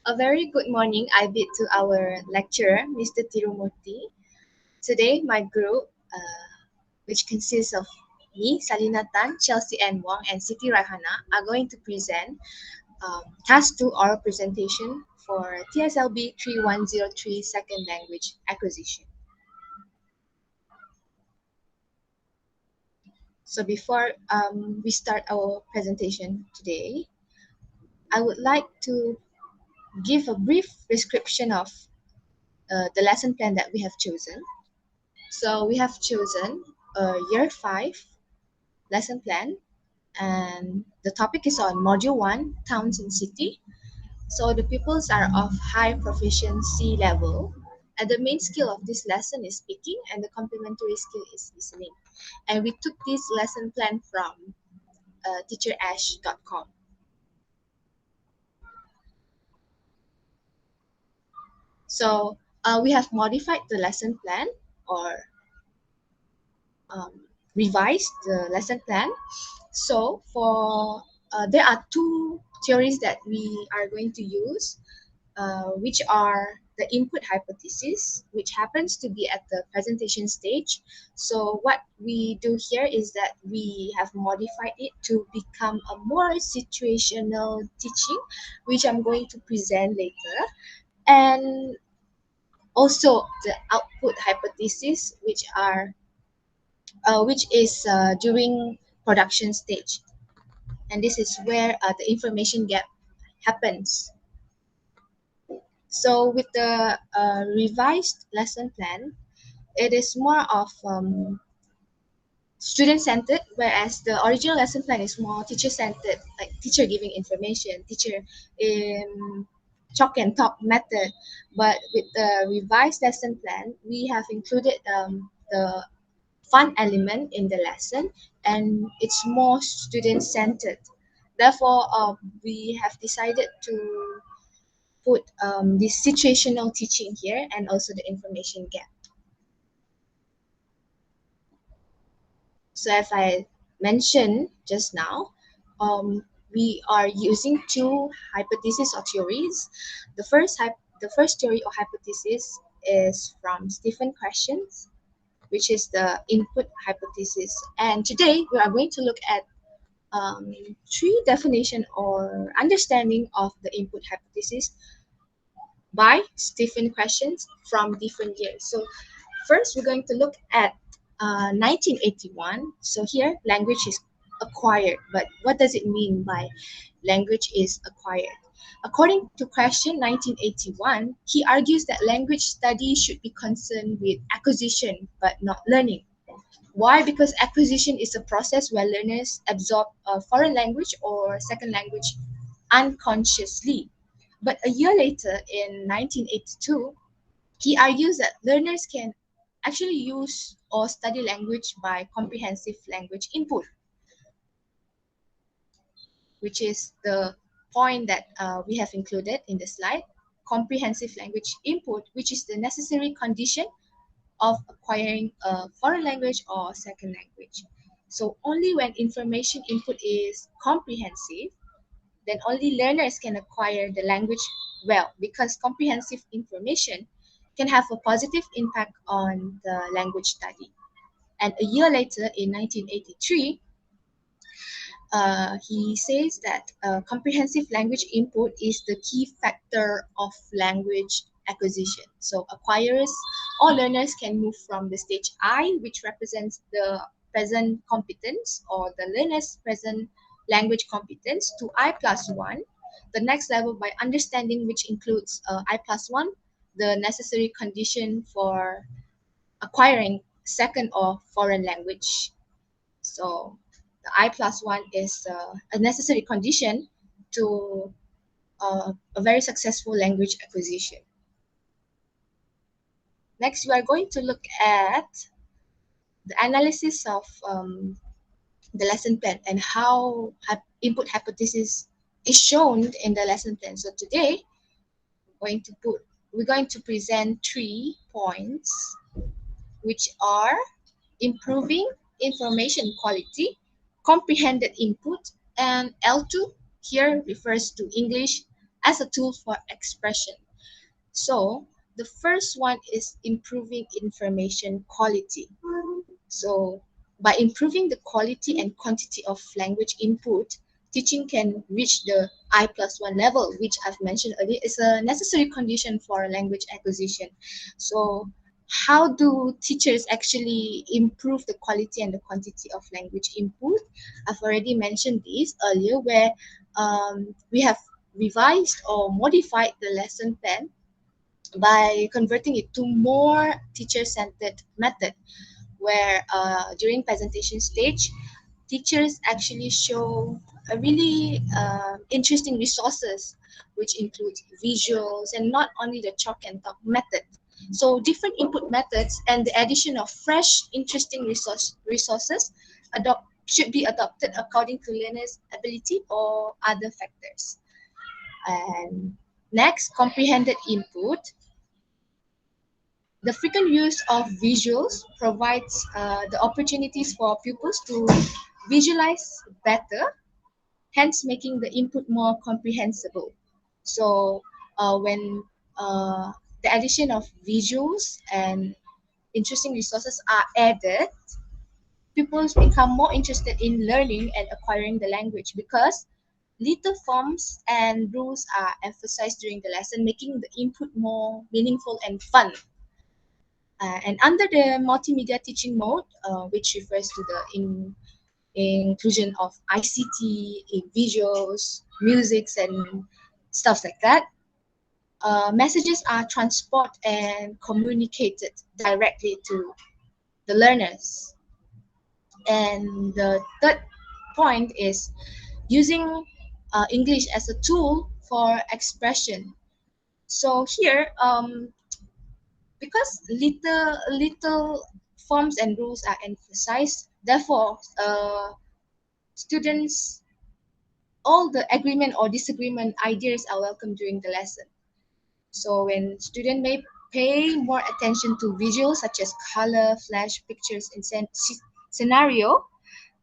A very good morning I bid to our lecturer, Mr. Tirumurti. Today, my group, which consists of me, Salina Tan, Chelsea N. Wong, and Siti Raihanah, are going to present task 2 oral presentation for TSLB 3103 Second Language Acquisition. So before we start our presentation today, I would like to give a brief description of the lesson plan that we have chosen. So we have chosen a year 5 lesson plan, and the topic is on module 1, towns and city. So the pupils are of high proficiency level, and the main skill of this lesson is speaking, and the complementary skill is listening. And we took this lesson plan from teacherash.com. So we have modified the lesson plan or revised the lesson plan. So for there are two theories that we are going to use, which are the input hypothesis, which happens to be at the presentation stage. So what we do here is that we have modified it to become a more situational teaching, which I'm going to present later. And also the output hypothesis, which is during production stage, and this is where the information gap happens. So with the revised lesson plan, it is more of student-centered, whereas the original lesson plan is more teacher-centered, like teacher giving information, teacher in chalk and talk method. But with the revised lesson plan, we have included the fun element in the lesson, and it's more student-centered. Therefore, we have decided to put this situational teaching here and also the information gap. So as I mentioned just now, we are using two hypotheses or theories. The first theory or hypothesis is from Stephen questions, which is the input hypothesis. And today we are going to look at three definition or understanding of the input hypothesis by Stephen questions from different years. So first, we're going to look at 1981. So here, language is acquired. But what does it mean by language is acquired? According to question 1981, he argues that language study should be concerned with acquisition but not learning. Why? Because acquisition is a process where learners absorb a foreign language or second language unconsciously. But a year later, in 1982, he argues that learners can actually use or study language by comprehensive language input, which is the point that we have included in the slide. Comprehensive language input, which is the necessary condition of acquiring a foreign language or second language. So only when information input is comprehensive, then only learners can acquire the language well, because comprehensive information can have a positive impact on the language study. And a year later, in 1983, he says that comprehensive language input is the key factor of language acquisition. So acquirers or learners can move from the stage I, which represents the present competence or the learner's present language competence, to I plus 1, the next level by understanding, which includes I plus 1, the necessary condition for acquiring second or foreign language. So the I plus 1 is a necessary condition to a very successful language acquisition. Next, we are going to look at the analysis of the lesson plan and how input hypothesis is shown in the lesson plan. So today, we're going to present 3 points, which are improving information quality, comprehended input, and L2 here refers to English as a tool for expression. So the first one is improving information quality. So by improving the quality and quantity of language input, teaching can reach the I+1 level, which I've mentioned earlier is a necessary condition for language acquisition. So how do teachers actually improve the quality and the quantity of language input? I've already mentioned this earlier, where we have revised or modified the lesson plan by converting it to more teacher-centered method, where during presentation stage, teachers actually show a really interesting resources, which includes visuals and not only the chalk and talk method. So different input methods and the addition of fresh, interesting resources should be adopted according to learners' ability or other factors. And next, comprehended input. The frequent use of visuals provides the opportunities for pupils to visualize better, hence making the input more comprehensible. So when uh, the addition of visuals and interesting resources are added, pupils become more interested in learning and acquiring the language because little forms and rules are emphasized during the lesson, making the input more meaningful and fun. And under the multimedia teaching mode, which refers to the inclusion of ICT, in visuals, musics, and stuff like that, messages are transported and communicated directly to the learners. And the third point is using English as a tool for expression. So here, because little forms and rules are emphasized, therefore, students, all the agreement or disagreement ideas are welcome during the lesson. So when student may pay more attention to visuals such as color, flash, pictures, and scenario,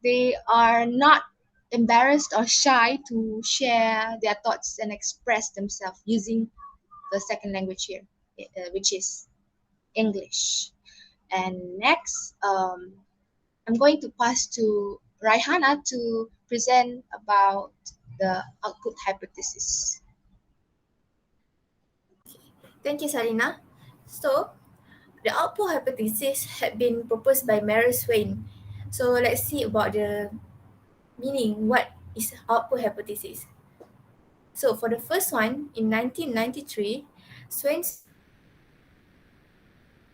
they are not embarrassed or shy to share their thoughts and express themselves using the second language here, which is English. And next, I'm going to pass to Raihanah to present about the output hypothesis. Thank you, Salina. So, the output hypothesis had been proposed by Mary Swain. So, let's see about the meaning. What is output hypothesis? So, for the first one, in 1993, Swain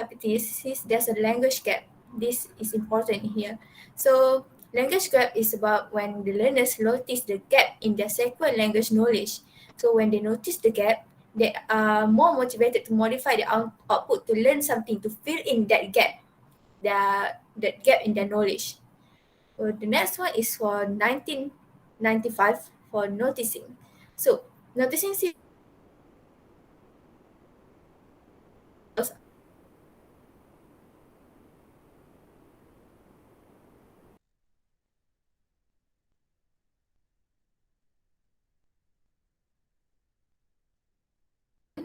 hypothesis, there's a language gap. This is important here. So, language gap is about when the learners notice the gap in their second language knowledge. So, when they notice the gap, they are more motivated to modify the output to learn something to fill in that gap, that gap in their knowledge. So, the next one is for 1995 for noticing. So, noticing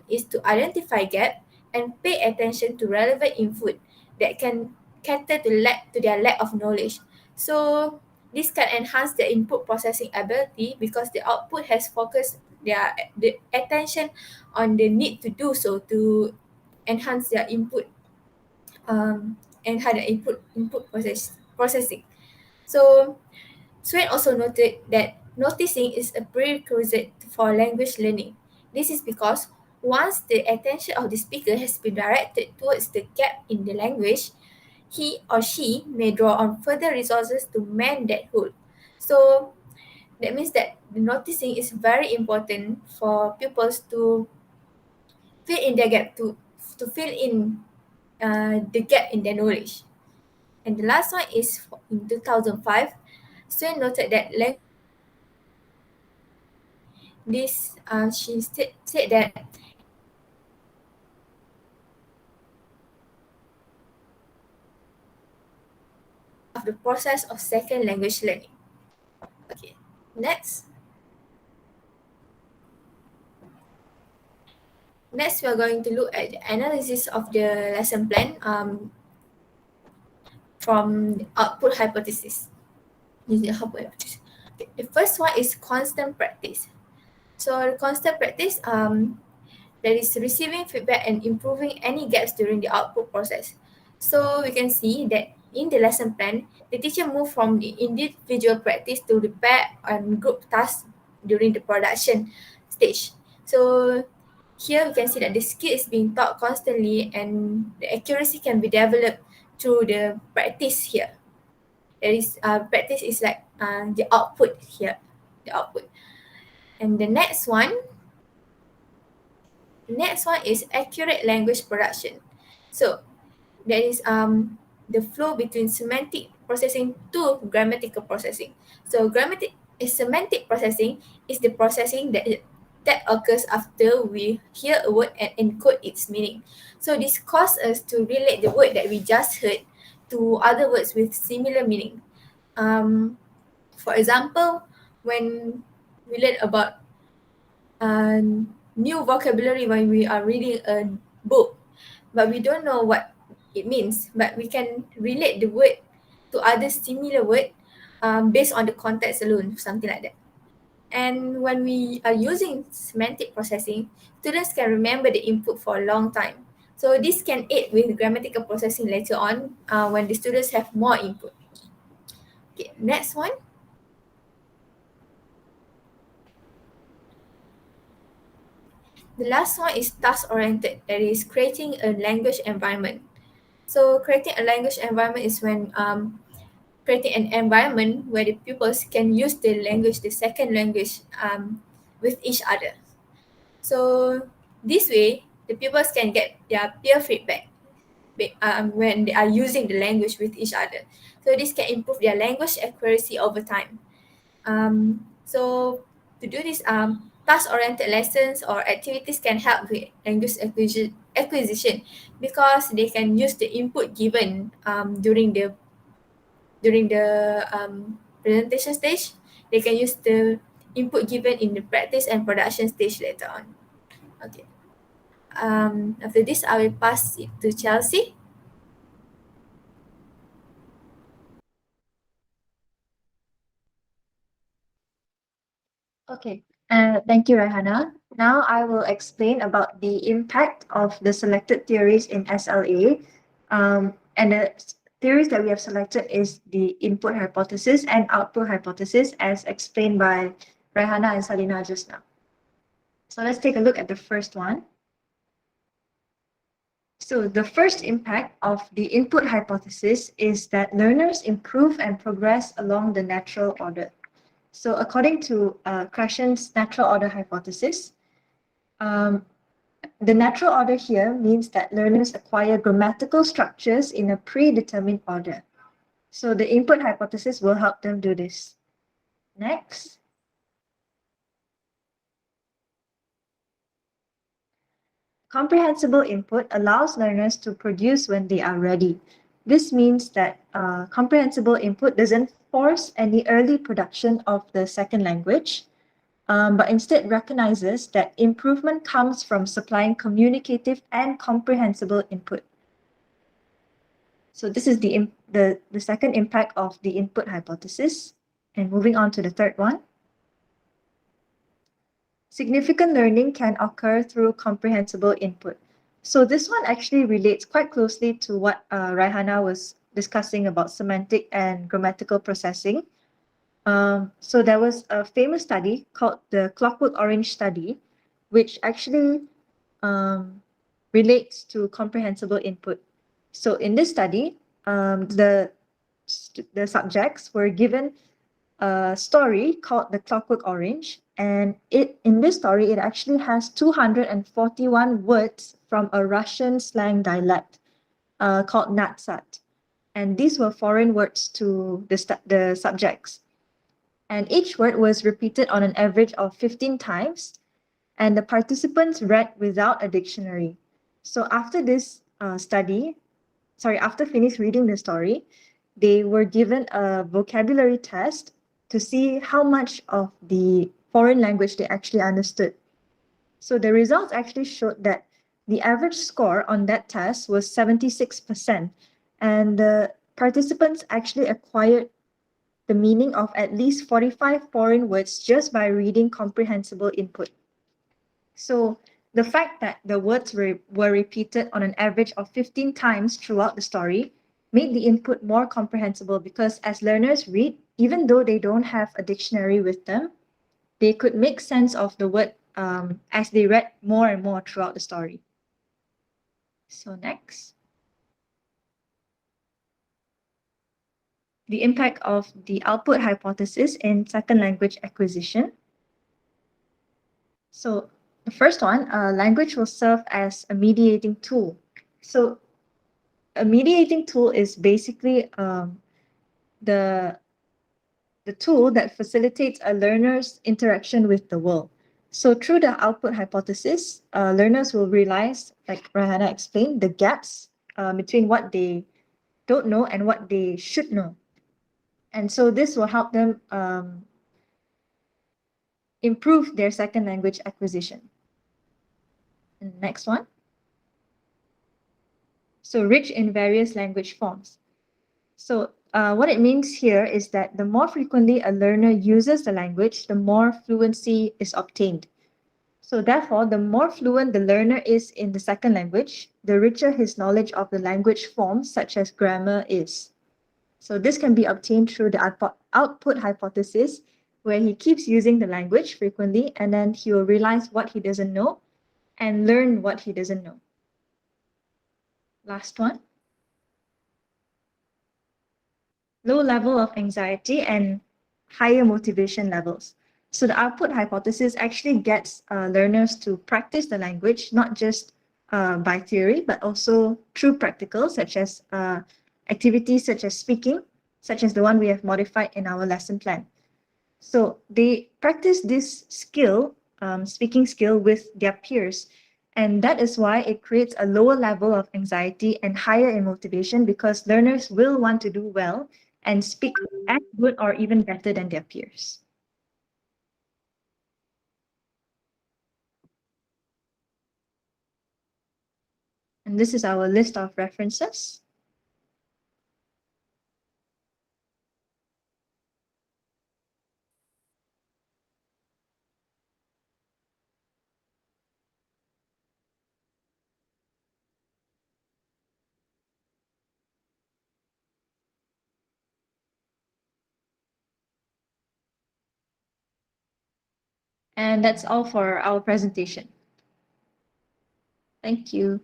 is to identify gap and pay attention to relevant input that can cater to their lack of knowledge. So this can enhance their input processing ability because the output has focused the attention on the need to do so to enhance their input and have the input processing. So Swain also noted that noticing is a prerequisite for language learning. This is because once the attention of the speaker has been directed towards the gap in the language, he or she may draw on further resources to mend that hole. So that means that the noticing is very important for pupils to fill in their gap, to fill in the gap in their knowledge. And the last one is in 2005, Swain noted that she said that of the process of second language learning. Okay, next. Next, we are going to look at the analysis of the lesson plan from the output hypothesis. Using the output hypothesis. Okay, the first one is constant practice. So the constant practice that is receiving feedback and improving any gaps during the output process. So we can see that in the lesson plan, the teacher moved from the individual practice to the pair and group tasks during the production stage. So here we can see that the skill is being taught constantly and the accuracy can be developed through the practice here. That is, practice is like the output here, the output. And the next one is accurate language production. So that is the flow between semantic processing to grammatical processing. So semantic processing is the processing that occurs after we hear a word and encode its meaning. So this causes us to relate the word that we just heard to other words with similar meaning. Um, for example, when we learn about uh, new vocabulary when we are reading a book, but we don't know what it means, but we can relate the word to other similar word based on the context alone, something like that. And when we are using semantic processing, students can remember the input for a long time. So this can aid with grammatical processing later on when the students have more input. Okay, next one. The last one is task oriented, that is creating a language environment. So creating a language environment is when creating an environment where the pupils can use the language, the second language, with each other. So this way, the pupils can get their peer feedback when they are using the language with each other. So this can improve their language accuracy over time. So to do this, task-oriented lessons or activities can help with language acquisition because they can use the input given during the presentation stage. They can use the input given in the practice and production stage later on. Okay. After this, I will pass it to Chelsea. Okay, thank you, Raihanah. Now I will explain about the impact of the selected theories in SLA. And the theories that we have selected is the input hypothesis and output hypothesis as explained by Raihanah and Salina just now. So let's take a look at the first one. So the first impact of the input hypothesis is that learners improve and progress along the natural order. So according to Krashen's natural order hypothesis, um, the natural order here means that learners acquire grammatical structures in a predetermined order. So the input hypothesis will help them do this. Next. Comprehensible input allows learners to produce when they are ready. This means that comprehensible input doesn't force any early production of the second language, but instead recognizes that improvement comes from supplying communicative and comprehensible input. So this is the second impact of the input hypothesis. And moving on to the third one. Significant learning can occur through comprehensible input. So this one actually relates quite closely to what Raihanah was discussing about semantic and grammatical processing. So there was a famous study called the Clockwork Orange study, which actually relates to comprehensible input. So in this study, the subjects were given a story called The Clockwork Orange, and in this story it actually has 241 words from a Russian slang dialect called Natsat, and these were foreign words to the subjects. And each word was repeated on an average of 15 times, and the participants read without a dictionary. So after this after finished reading the story, they were given a vocabulary test to see how much of the foreign language they actually understood. So the results actually showed that the average score on that test was 76%, and the participants actually acquired the meaning of at least 45 foreign words just by reading comprehensible input. So the fact that the words were repeated on an average of 15 times throughout the story made the input more comprehensible because as learners read, even though they don't have a dictionary with them, they could make sense of the word as they read more and more throughout the story. So next, the impact of the output hypothesis in second language acquisition. So the first one, language will serve as a mediating tool. So a mediating tool is basically the the tool that facilitates a learner's interaction with the world. So through the output hypothesis, learners will realize, like Raihanah explained, the gaps between what they don't know and what they should know. And so this will help them improve their second language acquisition. And next one. So rich in various language forms. So what it means here is that the more frequently a learner uses the language, the more fluency is obtained. So therefore, the more fluent the learner is in the second language, the richer his knowledge of the language forms, such as grammar, is. So this can be obtained through the output hypothesis, where he keeps using the language frequently, and then he will realize what he doesn't know and learn what he doesn't know. Last one. Low level of anxiety and higher motivation levels. So the output hypothesis actually gets learners to practice the language, not just by theory, but also through practicals, such as activities such as speaking, such as the one we have modified in our lesson plan. So they practice this skill, speaking skill, with their peers. And that is why it creates a lower level of anxiety and higher in motivation because learners will want to do well and speak as good or even better than their peers. And this is our list of references. And that's all for our presentation. Thank you.